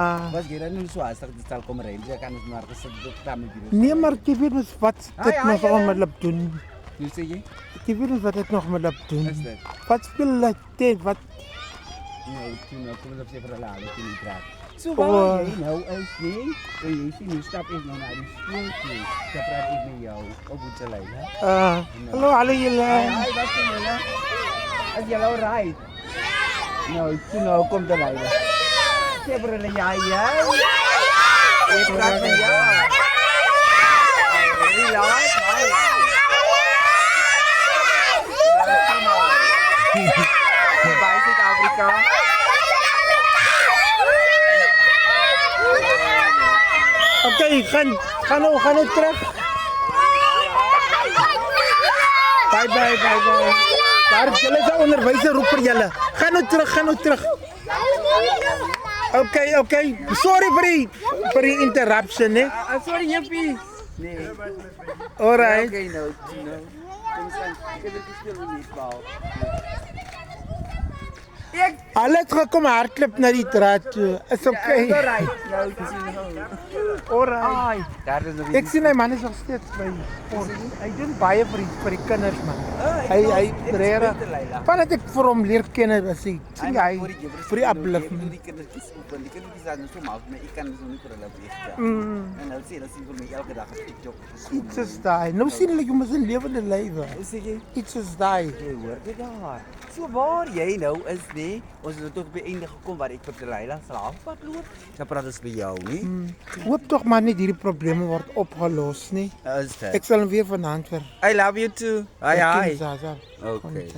Was jy dan nou so as dit sal kom reël, jy kan ons maar gesit op daarmee hier. Nee, maar jy weet mos wat dit nog allemaal op doen. Hoe sê jy? Jy weet mos wat dit nog allemaal op doen. Is dit? Wat speel hulle dit? Wat? Nou, kom ons op sy vir hulle al die praat. So waar jy nou is, nee? Jy sien hoe stap ek nou na die skool toe. Dan praat ek met jou op hoe te lei, hè? Hallo julle. Hi, wat doen julle? Is julle al right? Nou, toe nou kom te lei. Sê vir hulle ja. Ek praat met jou. Relax, hi. Bye, Suid-Afrika. Okay, gaan nou terug. Bye. Daar is julle se onderwyser roep vir julle. Gaan nou terug. Okay. Sorry vir die interruption, hè. Sorry, Jippie. Nee. Alright. Okay, nou. Kom aan. Ek het dit speel nie bal. Hulle het gekom hardloop na die draad toe. Is okay. Alright. Nou sien nou. Alright. Daar is nog Ek sien my man is nog steeds by sport. Hy doen baie vir die kinders, man. Hy regtig. Vandat ek vir hom leer ken as hy sien hy vir die upliftment. Die kindertjies open. Die kindertjies dan so maar, maar ek kan so nie vir hulle wees. En nou sien vir my elke dag op TikTok. Iets is daai. Nou sien hulle jy mos 'n lewende lywe. Sê jy? Iets is daai. Jy hoor dit daar. So waar jy nou is, nee. Ons het tot op die einde gekom waar ek vir Leila sal halfpad loop. Dan praat ons by jou, nee. Hoop tog maar net hierdie probleme word opgelos, nie. Is dit? Ek sal hom weer vanaand vir. I love you too. Hi. Zaza. Okay.